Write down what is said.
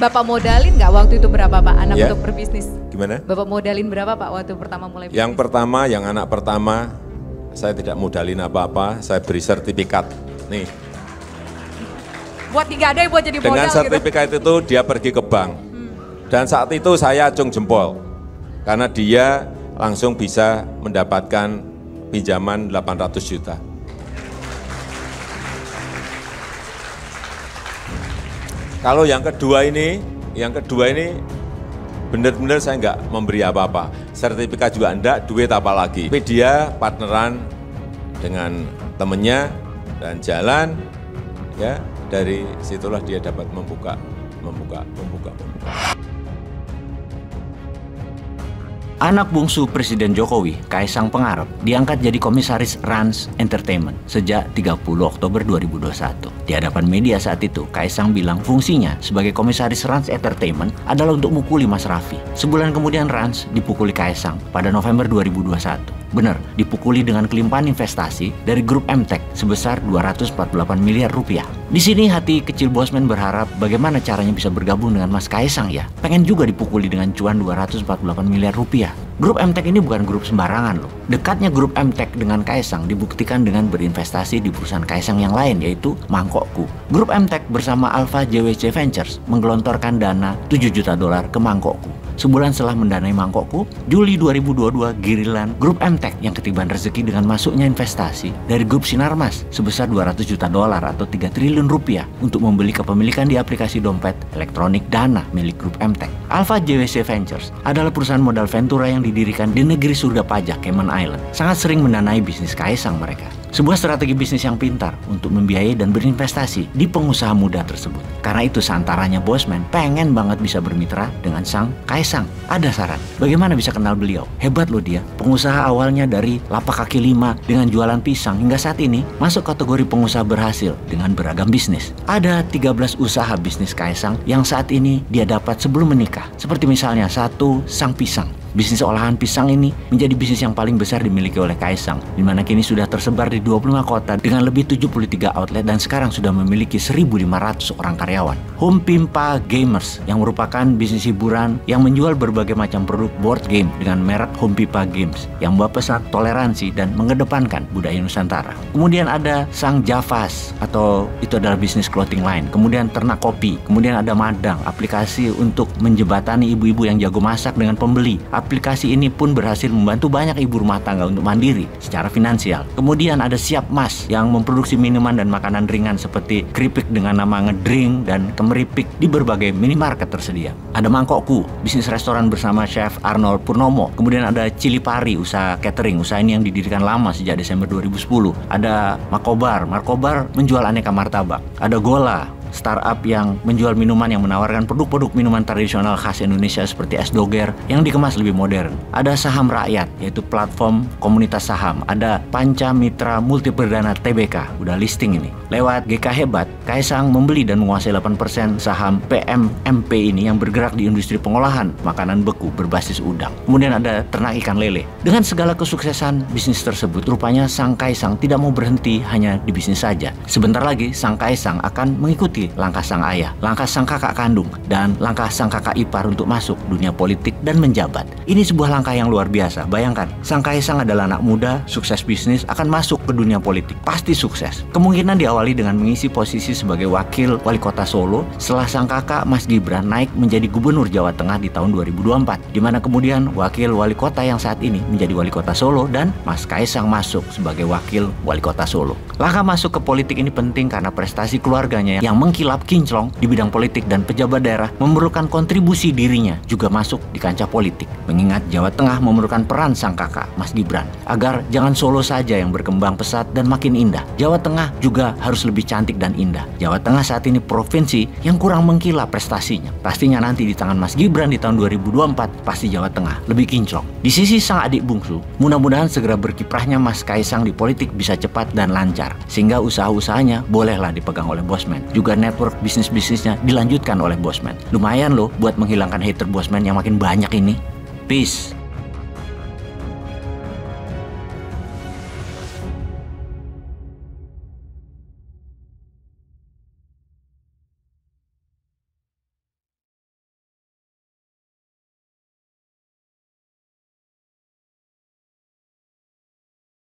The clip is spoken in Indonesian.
Bapak modalin nggak waktu itu berapa Pak anak Ya. untuk berbisnis? Gimana? Bapak modalin berapa Pak waktu pertama mulai bisnis? Yang pertama, yang anak pertama, saya tidak modalin apa-apa, saya beri sertifikat. Nih, Buat nggak ada buat jadi modal dengan gitu. sertifikat itu dia pergi ke bank. Dan saat itu saya acung jempol. Karena dia langsung bisa mendapatkan pinjaman 800 juta. Kalau yang kedua ini benar-benar saya nggak memberi apa-apa. Sertifikat juga enggak, duit apa lagi. Tapi dia partneran dengan temennya dan jalan, ya dari situlah dia dapat membuka. Anak bungsu Presiden Jokowi, Kaisang Pangarep, diangkat jadi komisaris Rans Entertainment sejak 30 Oktober 2021. Di hadapan media saat itu, Kaisang bilang fungsinya sebagai komisaris Rans Entertainment adalah untuk mukuli Mas Raffi. Sebulan kemudian Rans dipukuli Kaisang pada November 2021. Benar, dipukuli dengan kelimpahan investasi dari grup MTech sebesar 248 miliar rupiah. Di sini hati kecil Bosman berharap bagaimana caranya bisa bergabung dengan Mas Kaisang ya. Pengen juga dipukuli dengan cuan 248 miliar rupiah. Grup MTech ini bukan grup sembarangan loh. Dekatnya grup MTech dengan Kaisang dibuktikan dengan berinvestasi di perusahaan Kaisang yang lain yaitu Mangkokku. Grup MTech bersama Alpha JWC Ventures menggelontorkan dana 7 juta dolar ke Mangkokku. Sebulan setelah mendanai Mangkokku, Juli 2022 giliran grup MTech yang ketiban rezeki dengan masuknya investasi dari grup Sinarmas sebesar 200 juta dolar atau 3 triliun rupiah untuk membeli kepemilikan di aplikasi dompet elektronik Dana milik grup MTech. Alpha JWC Ventures adalah perusahaan modal Ventura yang didirikan di negeri surga pajak Cayman Island. Sangat sering mendanai bisnis Kaisang mereka. Sebuah strategi bisnis yang pintar untuk membiayai dan berinvestasi di pengusaha muda tersebut. Karena itu seantaranya Bosman pengen banget bisa bermitra dengan sang Kaisang. Ada saran, bagaimana bisa kenal beliau? Hebat loh dia, pengusaha awalnya dari lapak kaki 5 dengan jualan pisang hingga saat ini masuk kategori pengusaha berhasil dengan beragam bisnis. Ada 13 usaha bisnis Kaisang yang saat ini dia dapat sebelum menikah. Seperti misalnya 1, Sang Pisang. Bisnis olahan pisang ini menjadi bisnis yang paling besar dimiliki oleh Kaisang, di mana kini sudah tersebar di 25 kota dengan lebih 73 outlet dan sekarang sudah memiliki 1.500 orang karyawan. Home Pimpa Gamers yang merupakan bisnis hiburan yang menjual berbagai macam produk board game dengan merek Home Pimpa Games yang membawa pesan toleransi dan mengedepankan budaya Nusantara. Kemudian ada Sang Javas atau itu adalah bisnis clothing line. Kemudian Ternak Kopi. Kemudian ada Madang, aplikasi untuk menjebatani ibu-ibu yang jago masak dengan pembeli. Aplikasi ini pun berhasil membantu banyak ibu rumah tangga untuk mandiri secara finansial. Kemudian ada Siap Mas yang memproduksi minuman dan makanan ringan seperti keripik dengan nama ngedrink dan kemeripik di berbagai minimarket tersedia. Ada Mangkokku, bisnis restoran bersama Chef Arnold Purnomo. Kemudian ada Cili Pari, usaha catering. Usaha ini yang didirikan lama sejak Desember 2010. Ada Markobar menjual aneka martabak. Ada Gola, startup yang menjual minuman yang menawarkan produk-produk minuman tradisional khas Indonesia seperti es doger yang dikemas lebih modern. Ada Saham Rakyat, yaitu platform komunitas saham. Ada Panca Mitra Multi Perdana TBK, udah listing ini. Lewat GK Hebat, Kaisang membeli dan menguasai 8% saham PMMP ini yang bergerak di industri pengolahan makanan beku berbasis udang. Kemudian ada ternak ikan lele. Dengan segala kesuksesan bisnis tersebut, rupanya sang Kaisang tidak mau berhenti hanya di bisnis saja. Sebentar lagi, sang Kaisang akan mengikuti langkah sang ayah, langkah sang kakak kandung, dan langkah sang kakak ipar untuk masuk dunia politik dan menjabat. Ini sebuah langkah yang luar biasa. Bayangkan, sang Kaisang adalah anak muda, sukses bisnis, akan masuk ke dunia politik. Pasti sukses. Kemungkinan diawali dengan mengisi posisi sebagai wakil wali kota Solo setelah sang kakak Mas Gibran naik menjadi gubernur Jawa Tengah di tahun 2024, di mana kemudian wakil wali kota yang saat ini menjadi wali kota Solo dan Mas Kaisang masuk sebagai wakil wali kota Solo. Langkah masuk ke politik ini penting karena prestasi keluarganya yang mengkilap kinclong di bidang politik dan pejabat daerah memerlukan kontribusi dirinya juga masuk di kancah politik. Mengingat Jawa Tengah memerlukan peran sang kakak Mas Gibran agar jangan Solo saja yang berkembang pesat dan makin indah. Jawa Tengah juga harus lebih cantik dan indah. Jawa Tengah saat ini provinsi yang kurang mengkilap prestasinya. Pastinya nanti di tangan Mas Gibran di tahun 2024 pasti Jawa Tengah lebih kinclong. Di sisi sang adik bungsu, mudah-mudahan segera berkiprahnya Mas Kaisang di politik bisa cepat dan lancar sehingga usaha-usahanya bolehlah dipegang oleh Bosman. Juga network bisnis-bisnisnya dilanjutkan oleh Bosman. Lumayan loh buat menghilangkan hater Bosman yang makin banyak ini. Peace.